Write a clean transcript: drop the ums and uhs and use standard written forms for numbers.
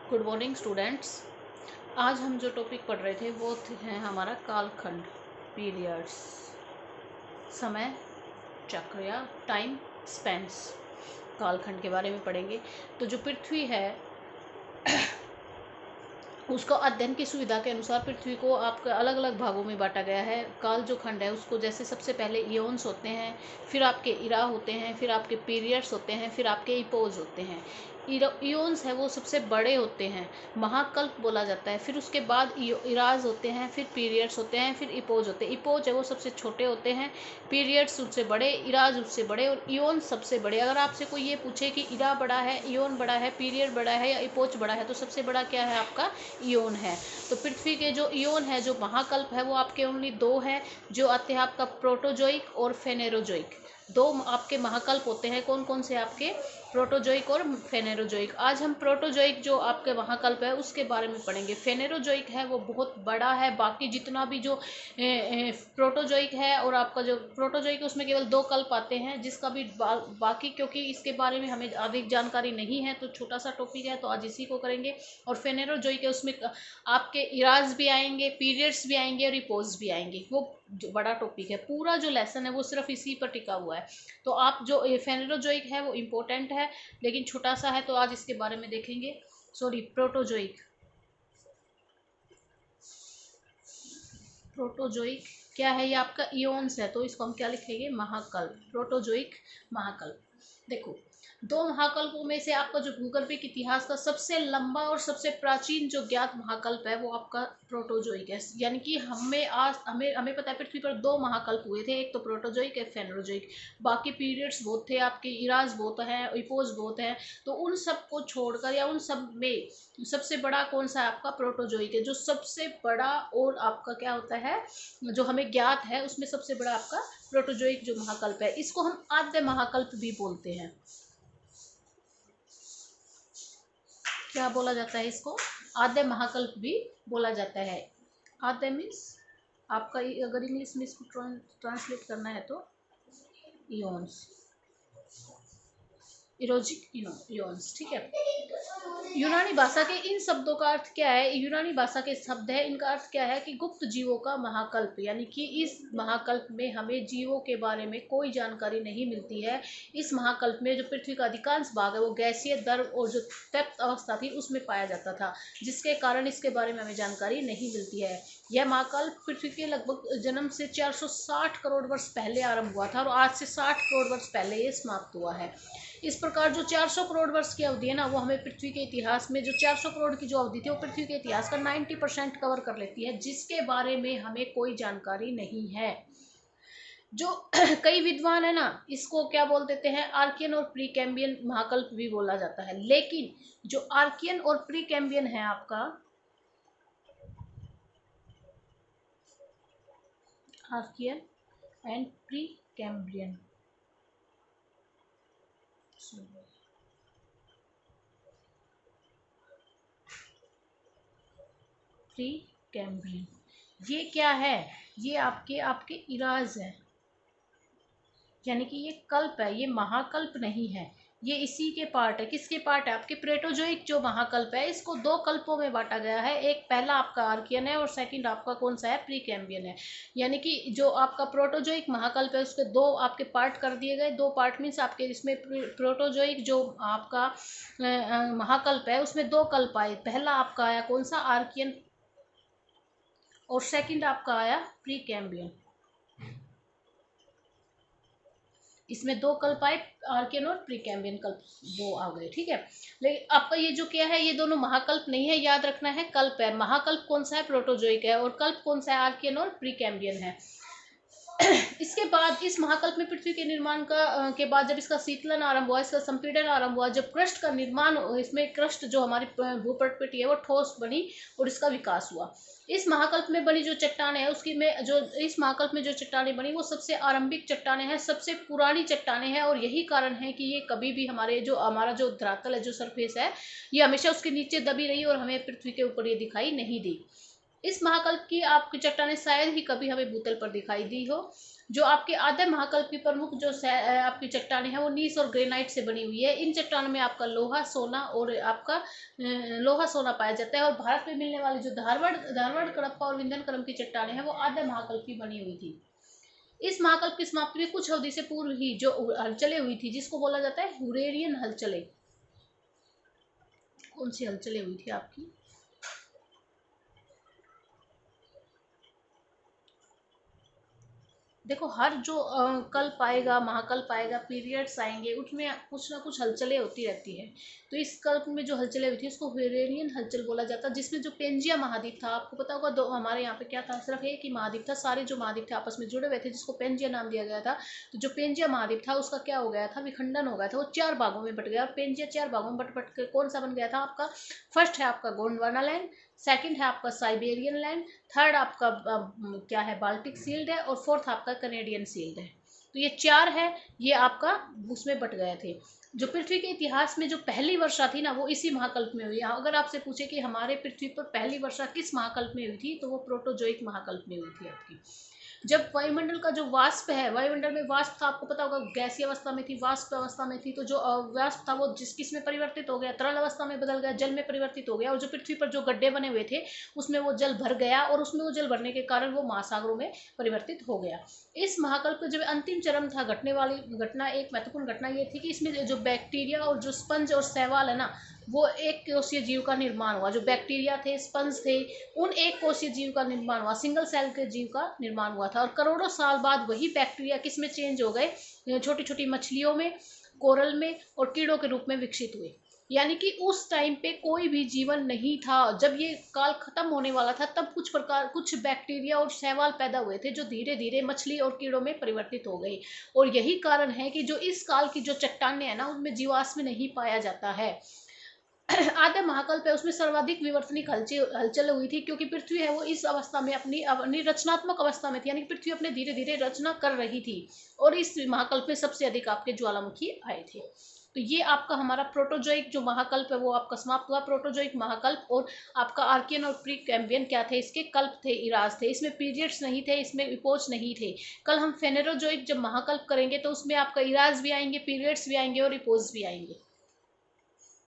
Good morning students. आज हम जो टॉपिक पढ़ रहे थे वो है हमारा कालखंड, पीरियड्स, समय चक्र या टाइम स्पेंस। कालखंड के बारे में पढ़ेंगे। तो जो पृथ्वी है उसको अध्ययन की सुविधा के अनुसार पृथ्वी को आपके अलग अलग भागों में बांटा गया है। काल जो खंड है उसको जैसे सबसे पहले इयोन्स होते हैं, फिर आपके इरा होते हैं, फिर आपके पीरियड्स होते हैं, फिर आपके इपोज होते हैं। इयोन्स है वो सबसे बड़े होते हैं, महाकल्प बोला जाता है। फिर उसके बाद इराज होते हैं, फिर पीरियड्स होते हैं, फिर इपोज होते हैं। इपोज है वो सबसे छोटे होते हैं, पीरियड्स उससे बड़े, इराज उससे बड़े और इयोन सबसे बड़े। अगर आपसे कोई ये पूछे कि इरा बड़ा है, इयोन बड़ा है, पीरियड बड़ा है या इपोज बड़ा है, तो सबसे बड़ा क्या है आपका इयोन है। तो पृथ्वी के जो इयोन है, जो महाकल्प है, वो आपके ओनली दो हैं, जो आते हैं आपका प्रोटोजोइक और फेनेरोजोइक। दो आपके महाकल्प होते हैं। कौन कौन से आपके? प्रोटोजोइक और फेनेरोजोइक। आज हम प्रोटोजोइक जो आपके महाकल्प है उसके बारे में पढ़ेंगे। फेनेरोजोइक है वो बहुत बड़ा है। बाकी जितना भी जो प्रोटोजोइक है और आपका जो प्रोटोजोइक है उसमें केवल दो कल्प आते हैं, जिसका भी बाकी, क्योंकि इसके बारे में हमें अधिक जानकारी नहीं है तो छोटा सा टॉपिक है तो आज इसी को करेंगे। और फेनेरोजोइक है उसमें आपके इराज भी आएंगे, पीरियड्स भी आएंगे और रिपोज भी आएंगे। वो जो बड़ा टॉपिक है, पूरा जो लेसन है वो सिर्फ इसी पर टिका हुआ है। तो आप जो फेनेरोजोइक है वो इम्पोर्टेंट है लेकिन छोटा सा है, तो आज इसके बारे में देखेंगे। सॉरी, प्रोटोजोइक। प्रोटोजोइक क्या है? ये आपका इयोन्स है, तो इसको हम क्या लिखेंगे? महाकल्प। प्रोटोजोइक महाकल्प। देखो, दो महाकल्पों में से आपका जो भूगर्भिक इतिहास का सबसे लंबा और सबसे प्राचीन जो ज्ञात महाकल्प है वो आपका प्रोटोजोइक है। यानी कि हमें हमें पता है पृथ्वी पर दो महाकल्प हुए थे, एक तो प्रोटोजोइक, एक फेनरोजोइक। बाकी पीरियड्स बहुत थे, आपके इराज बहुत हैं, इपोज बहुत हैं। तो उन सब को छोड़कर या उन सब में सबसे बड़ा कौन सा है? आपका प्रोटोजोइक है, जो सबसे बड़ा और आपका क्या होता है, जो हमें ज्ञात है उसमें सबसे बड़ा आपका प्रोटोजोइक जो महाकल्प है। इसको हम आद्य महाकल्प भी बोलते हैं। क्या बोला जाता है इसको? आद्य महाकल्प भी बोला जाता है। आद्य मीन्स आपका, अगर इंग्लिश में इसको ट्रांसलेट करना है तो इयोन्स, इरोजिक इयोन्स, ठीक है। यूनानी भाषा के इन शब्दों का अर्थ क्या है? यूनानी भाषा के शब्द है, इनका अर्थ क्या है कि गुप्त जीवों का महाकल्प। यानी कि इस महाकल्प में हमें जीवों के बारे में कोई जानकारी नहीं मिलती है। इस महाकल्प में जो पृथ्वी का अधिकांश भाग है वो गैसीय द्रव और जो तप्त अवस्था थी उसमें पाया जाता था, जिसके कारण इसके बारे में हमें जानकारी नहीं मिलती है। यह महाकल्प पृथ्वी के लगभग जन्म से 460 करोड़ वर्ष पहले आरंभ हुआ था और आज से 60 करोड़ वर्ष पहले ये समाप्त हुआ है। इस प्रकार जो 400 करोड़ वर्ष की अवधि है ना, वो हमें पृथ्वी के इतिहास में, जो 400 करोड़ की जो अवधि थी वो पृथ्वी के इतिहास का 90% कवर कर लेती है, जिसके बारे में हमें कोई जानकारी नहीं है। जो कई विद्वान है ना, इसको क्या बोल देते हैं? आर्कियन और प्री कैम्बियन महाकल्प भी बोला जाता है। लेकिन जो आर्कियन और प्री कैम्बियन है आपका, Archean and Precambrian, Precambrian, ये क्या है? ये आपके आपके इराज है। यानी कि ये कल्प है, ये महाकल्प नहीं है। ये इसी के पार्ट है। किसके पार्ट है? आपके प्रोटोजोइक जो महाकल्प है, इसको दो कल्पों में बांटा गया है। एक पहला आपका आर्कियन है और सेकंड आपका कौन सा है? प्री कैम्बियन है। यानी कि जो आपका प्रोटोजोइक महाकल्प है उसके दो आपके पार्ट कर दिए गए। दो पार्ट मीन्स आपके इसमें प्रोटोजोइक जो आपका महाकल्प है उसमें दो कल्प आए। पहला आपका आया कौन सा? आर्कियन, और सेकंड आपका आया प्री कैम्बियन। इसमें दो कल्प आए, आर्कियन और प्रीकैम्बियन कल्प दो आ गए, ठीक है। लेकिन आपका ये जो क्या है, ये दोनों महाकल्प नहीं है, याद रखना है, कल्प है। महाकल्प कौन सा है? प्रोटोजोइक है। और कल्प कौन सा है? आर्कियन और प्रीकैम्बियन है। इसके बाद इस महाकल्प में पृथ्वी के निर्माण के बाद जब इसका शीतलन आरंभ हुआ, इसका संपीड़न आरंभ हुआ, जब क्रस्ट का निर्माण, इसमें क्रस्ट जो हमारी भूपटपटी है वो ठोस बनी और इसका विकास हुआ। इस महाकल्प में बनी जो चट्टाने हैं उसकी में जो इस महाकल्प में जो चट्टाने बनी वो सबसे आरंभिक चट्टाने हैं, सबसे पुरानी चट्टाने हैं। और यही कारण है कि ये कभी भी हमारा जो धरातल है, जो सरफेस है, ये हमेशा उसके नीचे दबी रही और हमें पृथ्वी के ऊपर ये दिखाई नहीं दी। इस महाकल्प की आपकी चट्टानें शायद ही कभी हमें भूतल पर दिखाई दी हो। जो आपके आधे महाकल्प की प्रमुख जो आपकी चट्टानें हैं वो नीस और ग्रेनाइट से बनी हुई है। इन चट्टानों में आपका लोहा, सोना और आपका लोहा सोना पाया जाता है। और भारत में मिलने वाली जो धारवाड़ धारवाड़ कडप्पा और विंध्यन क्रम की चट्टानें हैं वो आधे महाकल्प की बनी हुई थी। इस महाकल्प की समाप्ति में कुछ अवधि से पूर्व ही जो हलचलें हुई थी, जिसको बोला जाता है हुरेरियन हलचलें। कौन सी हलचलें हुई थी आपकी? देखो, हर जो कल्प आएगा, महाकल्प आएगा, पीरियड्स आएंगे, उसमें कुछ ना कुछ हलचलें होती रहती है। तो इस कल्प में जो हलचलें हुई थी उसको हुरेरियन हलचल बोला जाता है, जिसमें जो पेंजिया महाद्वीप था, आपको पता होगा, दो हमारे यहाँ पे क्या था, सिर्फ एक ही महाद्वीप था, सारे जो महाद्वीप थे आपस में जुड़े हुए थे, जिसको पेंजिया नाम दिया गया था। तो जो पेंजिया महाद्वीप था उसका क्या हो गया था, विखंडन हो गया था, वो 4 भागों में बट गया। और पेंजिया 4 भागों में बट के कौन सा बन गया था आपका? फर्स्ट है आपका गोंडवाना लैंड, सेकंड है आपका साइबेरियन लैंड, थर्ड आपका क्या है, बाल्टिक सील्ड है, और फोर्थ आपका कनेडियन सील्ड है। तो ये 4 है, ये आपका उसमें बट गए थे। जो पृथ्वी के इतिहास में जो पहली वर्षा थी ना, वो इसी महाकल्प में हुई। अगर आपसे पूछे कि हमारे पृथ्वी पर पहली वर्षा किस महाकल्प में हुई थी, तो वो प्रोटोजोइक महाकल्प में हुई थी आपकी। जब वायुमंडल का जो वाष्प है, वायुमंडल में वाष्प था, आपको पता होगा गैसीय अवस्था में थी, वाष्प अवस्था में थी, तो जो वाष्प था वो किस में परिवर्तित हो गया, तरल अवस्था में बदल गया, जल में परिवर्तित हो गया। और जो पृथ्वी पर जो गड्ढे बने हुए थे उसमें वो जल भर गया, और उसमें वो जल भरने के कारण वो महासागरों में परिवर्तित हो गया। इस महाकल्प का जब अंतिम चरम था, घटने वाली घटना, एक महत्वपूर्ण घटना ये थी कि इसमें जो बैक्टीरिया और जो स्पंज और शैवाल है ना, वो एक कोशीय जीव का निर्माण हुआ। जो बैक्टीरिया थे, स्पंज थे, उन एक कोशीय जीव का निर्माण हुआ, सिंगल सेल के जीव का निर्माण हुआ था। और करोड़ों साल बाद वही बैक्टीरिया किस में चेंज हो गए, छोटी छोटी मछलियों में, कोरल में और कीड़ों के रूप में विकसित हुए। यानी कि उस टाइम पे कोई भी जीवन नहीं था। जब ये काल खत्म होने वाला था, तब कुछ बैक्टीरिया और शैवाल पैदा हुए थे, जो धीरे धीरे मछली और कीड़ों में परिवर्तित हो गई। और यही कारण है कि जो इस काल की जो चट्टानें हैं ना, उनमें जीवाश्म नहीं पाया जाता है। आधे महाकल्प है, उसमें सर्वाधिक विवर्तनिक हलचल हुई थी, क्योंकि पृथ्वी है वो इस अवस्था में अपनी रचनात्मक अवस्था में थी, यानी कि पृथ्वी अपने धीरे धीरे रचना कर रही थी। और इस महाकल्प में सबसे अधिक आपके ज्वालामुखी आए थे। तो ये आपका हमारा प्रोटोजोइक जो महाकल्प है वो आपका समाप्त हुआ, प्रोटोजोइक महाकल्प। और आपका आर्कियन और प्री कैम्बियन क्या थे, इसके कल्प थे, इराज थे, इसमें पीरियड्स नहीं थे, इसमें इपोच नहीं थे। कल हम फेनेरोजोइक जब महाकल्प करेंगे तो उसमें आपका इराज भी आएंगे, पीरियड्स भी आएंगे और इपोज भी आएंगे।